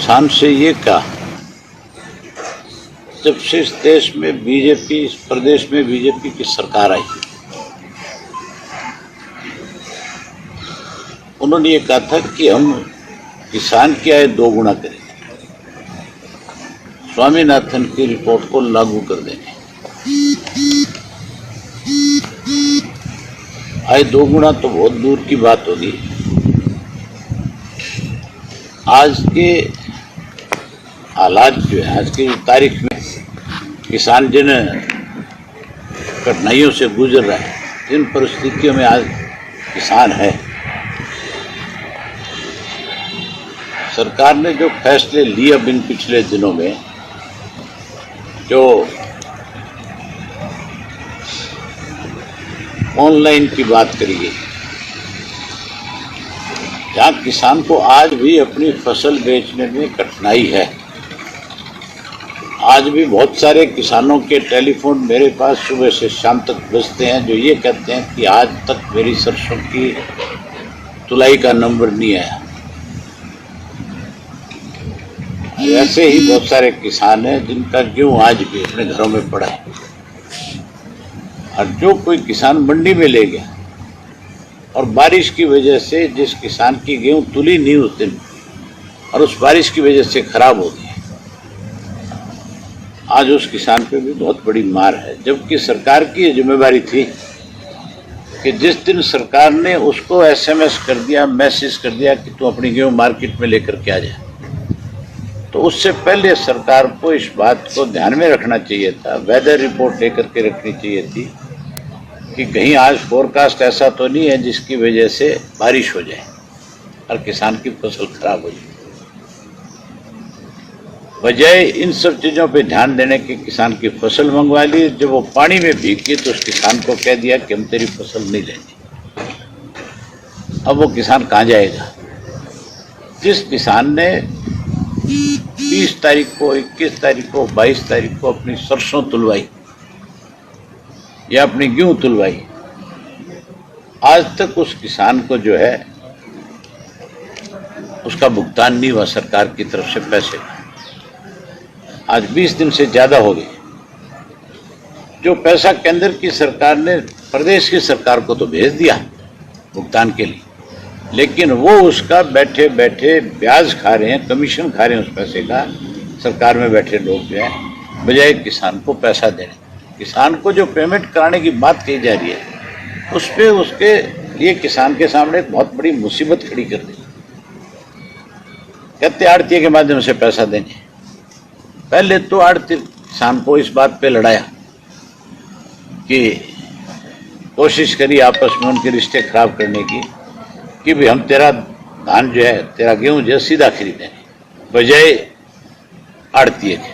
किसान से ये कहा, जब से इस देश में बीजेपी, इस प्रदेश में बीजेपी की सरकार आई, उन्होंने ये कहा था कि हम किसान की आय 2 गुना करेंगे, स्वामीनाथन की रिपोर्ट को लागू कर देंगे। आय 2 गुना तो बहुत दूर की बात होगी। आज के हालात जो है, आज की तारीख में किसान जिन कठिनाइयों से गुजर रहा है, जिन परिस्थितियों में आज किसान है, सरकार ने जो फैसले लिए अब इन पिछले दिनों में, जो ऑनलाइन की बात करी गई, जहाँ किसान को आज भी अपनी फसल बेचने में कठिनाई है। आज भी बहुत सारे किसानों के टेलीफोन मेरे पास सुबह से शाम तक बजते हैं, जो ये कहते हैं कि आज तक मेरी सरसों की तुलाई का नंबर नहीं आया। ऐसे ही बहुत सारे किसान हैं जिनका गेहूं आज भी अपने घरों में पड़ा है, और जो कोई किसान मंडी में ले गया और बारिश की वजह से जिस किसान की गेहूं तुली नहीं उस दिन, और उस बारिश की वजह से खराब हो गई, आज उस किसान पे भी बहुत बड़ी मार है। जबकि सरकार की ये जिम्मेदारी थी कि जिस दिन सरकार ने उसको SMS कर दिया, मैसेज कर दिया कि तू अपनी गेहूं मार्केट में लेकर के आ जाए, तो उससे पहले सरकार को इस बात को ध्यान में रखना चाहिए था, वेदर रिपोर्ट लेकर के रखनी चाहिए थी कि कहीं आज फोरकास्ट ऐसा तो नहीं है जिसकी वजह से बारिश हो जाए और किसान की फसल खराब हो जाए। बजाय इन सब चीज़ों पे ध्यान देने के किसान की फसल मंगवा ली, जब वो पानी में भीग गई तो उस किसान को कह दिया कि हम तेरी फसल नहीं लेंगे। अब वो किसान कहाँ जाएगा? जिस किसान ने 20 तारीख को, 21 तारीख को, 22 तारीख को अपनी सरसों तुलवाई या अपनी गेहूं तुलवाई, आज तक उस किसान को जो है उसका भुगतान नहीं हुआ सरकार की तरफ से पैसे का। आज 20 दिन से ज्यादा हो गए। जो पैसा केंद्र की सरकार ने प्रदेश की सरकार को तो भेज दिया भुगतान के लिए, लेकिन वो उसका बैठे बैठे ब्याज खा रहे हैं, कमीशन खा रहे हैं उस पैसे का। सरकार में बैठे लोग जो है, बजाय किसान को पैसा देने, किसान को जो पेमेंट कराने की बात कही जा रही है, उस पर उसके लिए किसान के सामने एक बहुत बड़ी मुसीबत खड़ी कर दी। कहते आड़ती के माध्यम से पैसा देंगे। पहले तो आड़ती किसान को इस बात पे लड़ाया कि कोशिश करी आपस में उनके रिश्ते खराब करने की, कि भी हम तेरा धान जो है, तेरा गेहूं जो है सीधा खरीदेंगे, बजाय आड़तीय के।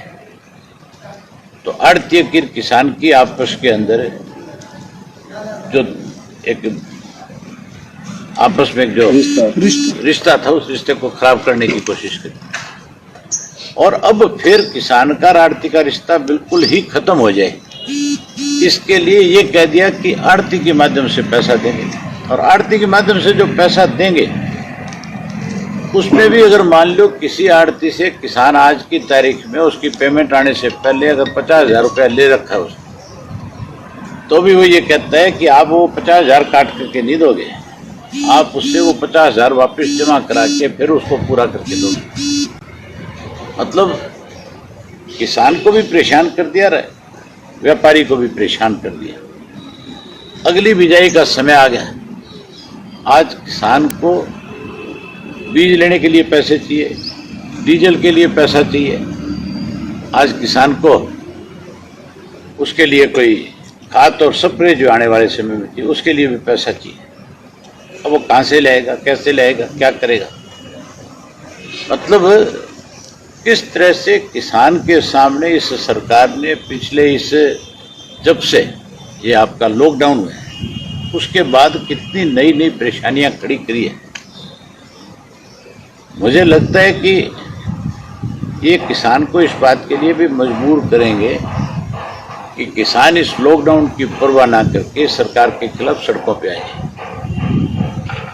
तो आड़तीय की किसान की आपस के अंदर जो एक आपस में जो रिश्ता था, उस रिश्ते को खराब करने की कोशिश करी। और अब फिर किसान का आड़ती का रिश्ता बिल्कुल ही खत्म हो जाए, इसके लिए ये कह दिया कि आड़ती के माध्यम से पैसा देंगे। और आड़ती के माध्यम से जो पैसा देंगे, उसमें भी अगर मान लो किसी आड़ती से किसान आज की तारीख में उसकी पेमेंट आने से पहले अगर 50,000 रुपया ले रखा है उसने, तो भी वो ये कहता है कि आप वो 50,000 काट करके नहीं दोगे, आप उससे वो 50,000 वापस जमा करा के फिर उसको पूरा करके दोगे। मतलब किसान को भी परेशान कर दिया रहा है, व्यापारी को भी परेशान कर दिया। अगली बिजाई का समय आ गया। आज किसान को बीज लेने के लिए पैसे चाहिए, डीजल के लिए पैसा चाहिए, आज किसान को उसके लिए कोई खाद और स्प्रे जो आने वाले समय में चाहिए, उसके लिए भी पैसा चाहिए। अब वो कहाँ से लाएगा, कैसे लाएगा, क्या करेगा? मतलब किस तरह से किसान के सामने इस सरकार ने पिछले जब से ये आपका लॉकडाउन हुआ है, उसके बाद कितनी नई नई परेशानियां खड़ी करी है। मुझे लगता है कि ये किसान को इस बात के लिए भी मजबूर करेंगे कि किसान इस लॉकडाउन की परवाह ना करके सरकार के खिलाफ सड़कों पे आए।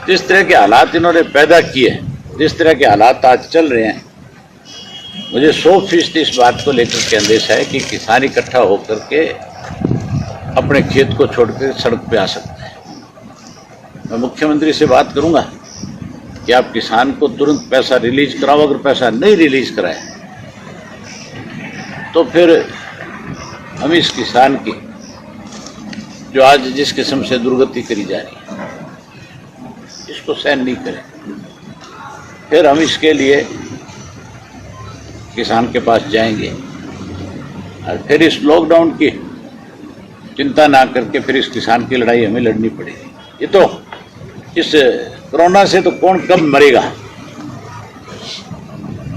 जिस तरह के हालात इन्होंने पैदा किए, जिस तरह के हालात आज चल रहे हैं, मुझे 100% इस बात को लेकर के अंदेशा है कि किसान इकट्ठा होकर के अपने खेत को छोड़कर सड़क पे आ सकते हैं। मैं मुख्यमंत्री से बात करूंगा कि आप किसान को तुरंत पैसा रिलीज कराओ। अगर पैसा नहीं रिलीज कराए तो फिर हम इस किसान की जो आज जिस किस्म से दुर्गति करी जा रही है इसको सहन नहीं करें। फिर हम इसके लिए किसान के पास जाएंगे और फिर इस लॉकडाउन की चिंता ना करके फिर इस किसान की लड़ाई हमें लड़नी पड़ेगी। ये तो इस कोरोना से तो कौन कब मरेगा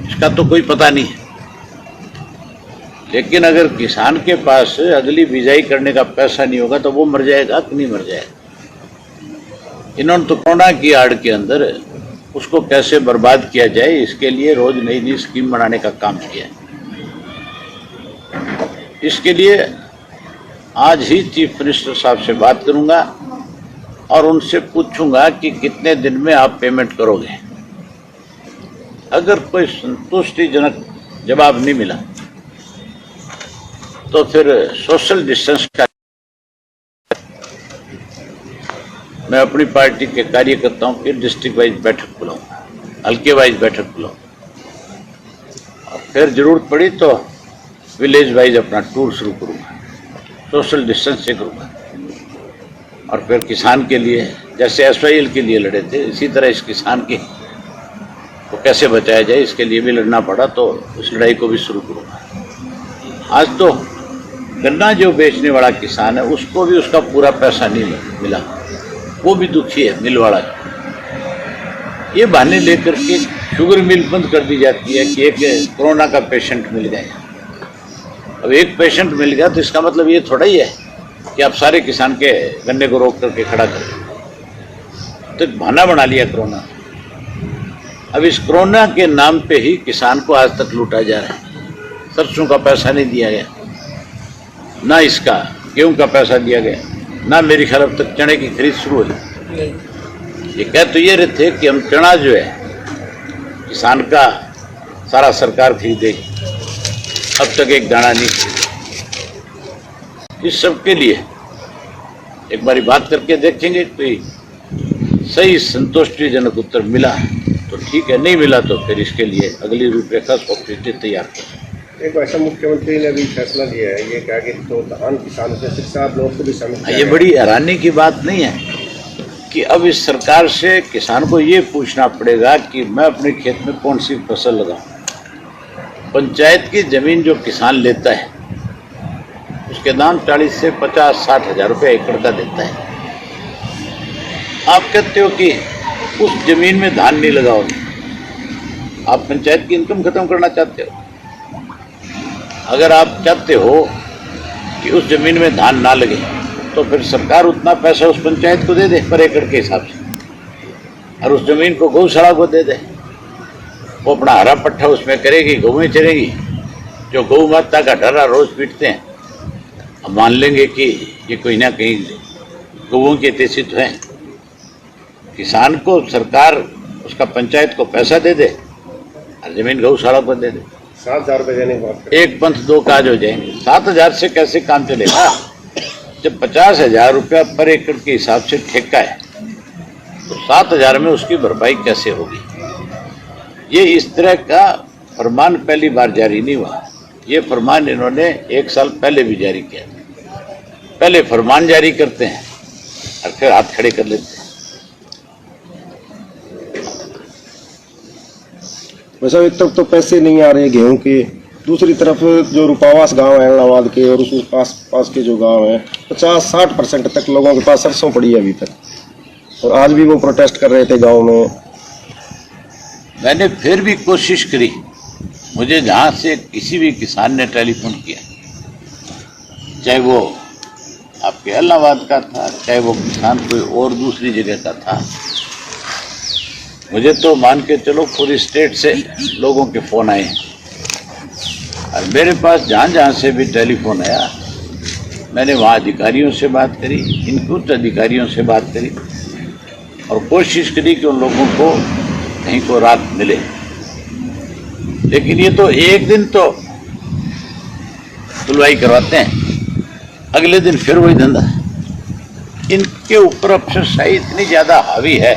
इसका तो कोई पता नहीं है, लेकिन अगर किसान के पास अगली बिजाई करने का पैसा नहीं होगा तो वो मर जाएगा कि नहीं मर जाएगा। इन्होंने तो कोरोना की आड़ के अंदर उसको कैसे बर्बाद किया जाए इसके लिए रोज नई नई स्कीम बनाने का काम किया। इसके लिए आज ही चीफ मिनिस्टर साहब से बात करूंगा और उनसे पूछूंगा कि कितने दिन में आप पेमेंट करोगे। अगर कोई संतुष्टिजनक जवाब नहीं मिला तो फिर सोशल डिस्टेंस का मैं अपनी पार्टी के कार्यकर्ताओं की डिस्ट्रिक्ट वाइज बैठक बुलाऊंगा, हल्के वाइज बैठक बुलाऊंगा और फिर जरूरत पड़ी तो विलेज वाइज अपना टूर शुरू करूंगा, सोशल डिस्टेंस से करूंगा। और फिर किसान के लिए जैसे SYL के लिए लड़े थे इसी तरह इस किसान की को कैसे बचाया जाए इसके लिए भी लड़ना पड़ा तो उस लड़ाई को भी शुरू करूंगा। आज तो गन्ना जो बेचने वाला किसान है उसको भी उसका पूरा पैसा नहीं मिला, वो भी दुखी है। मिल वाला ये बहाने लेकर के शुगर मिल बंद कर दी जाती है कि एक कोरोना का पेशेंट मिल गया। अब एक पेशेंट मिल गया तो इसका मतलब ये थोड़ा ही है कि आप सारे किसान के गन्ने को रोक करके खड़ा कर, तो एक बहाना बना लिया कोरोना। अब इस कोरोना के नाम पे ही किसान को आज तक लूटा जा रहा है। सरसों का पैसा नहीं दिया गया, ना इसका गेहूं का पैसा दिया गया, ना मेरी ख्याल अब तक चने की खरीद शुरू हुई। ये कह तो ये रहे थे कि हम चना जो है किसान का सारा सरकार खरीदेगी, अब तक एक दाना नहीं खरीदा। इस सब के लिए एक बारी बात करके देखेंगे, कोई सही संतुष्टिजनक उत्तर मिला तो ठीक है, नहीं मिला तो फिर इसके लिए अगली रूपरेखा सोचते तैयार करें। एक ऐसा मुख्यमंत्री ने भी फैसला लिया है, ये कहा कि तो धान किसानों से 7 लोगों को भी शामिल किया। ये बड़ी हैरानी की बात नहीं है कि अब इस सरकार से किसान को ये पूछना पड़ेगा कि मैं अपने खेत में कौन सी फसल लगाऊं। पंचायत की जमीन जो किसान लेता है उसके दाम 40 से 50-60 हजार रुपये एकड़ का देता है। आप कहते हो कि उस जमीन में धान नहीं लगाओगे, आप पंचायत की इनकम खत्म करना चाहते हो। अगर आप चाहते हो कि उस जमीन में धान ना लगे तो फिर सरकार उतना पैसा उस पंचायत को दे दे पर एकड़ के हिसाब से, और उस जमीन को गौशाला को दे दे। वो अपना हरा पट्टा उसमें करेगी, गौएं चरेगी। जो गौ माता का ढर्रा रोज पीटते हैं, हम मान लेंगे कि ये कोई ना कहीं गौओं के हितैषी तो हैं। किसान को सरकार उसका पंचायत को पैसा दे दे और जमीन गौशाला को दे दे। 7,000 रुपये देने की बात एक पंथ दो काज हो जाएंगे। 7,000 से कैसे काम चलेगा? जब 50,000 रुपया पर एकड़ के हिसाब से ठेका है तो 7,000 में उसकी भरपाई कैसे होगी? ये इस तरह का फरमान पहली बार जारी नहीं हुआ। ये फरमान इन्होंने 1 साल पहले भी जारी किया। पहले फरमान जारी करते हैं और फिर हाथ खड़े कर लेते हैं। वैसे एक तरफ तो पैसे नहीं आ रहे गेहूं के, दूसरी तरफ जो रूपावास गांव है इलाहाबाद के और उस पास के जो गांव हैं 50-60% तक लोगों के पास सरसों पड़ी है अभी तक, और आज भी वो प्रोटेस्ट कर रहे थे गांव में। मैंने फिर भी कोशिश करी, मुझे जहाँ से किसी भी किसान ने टेलीफोन किया, चाहे वो आपके इलाहाबाद का था, चाहे वो किसान कोई और दूसरी जगह का था, मुझे तो मान के चलो पूरी स्टेट से लोगों के फ़ोन आए और मेरे पास जहाँ जहाँ से भी टेलीफोन आया मैंने वहाँ अधिकारियों से बात करी, इनपुट अधिकारियों से बात करी और कोशिश करी कि उन लोगों को कहीं को राहत मिले। लेकिन ये तो एक दिन तो धुलवाई करवाते हैं, अगले दिन फिर वही धंधा। इनके ऊपर अफसरशाही इतनी ज्यादा हावी है।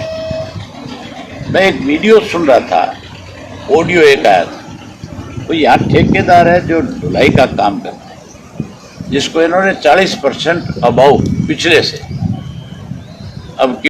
मैं एक वीडियो सुन रहा था, ऑडियो एक आया था, तो यहाँ ठेकेदार है जो ढुलाई का काम करता है, जिसको इन्होंने 40% अबाउ पिछले से अब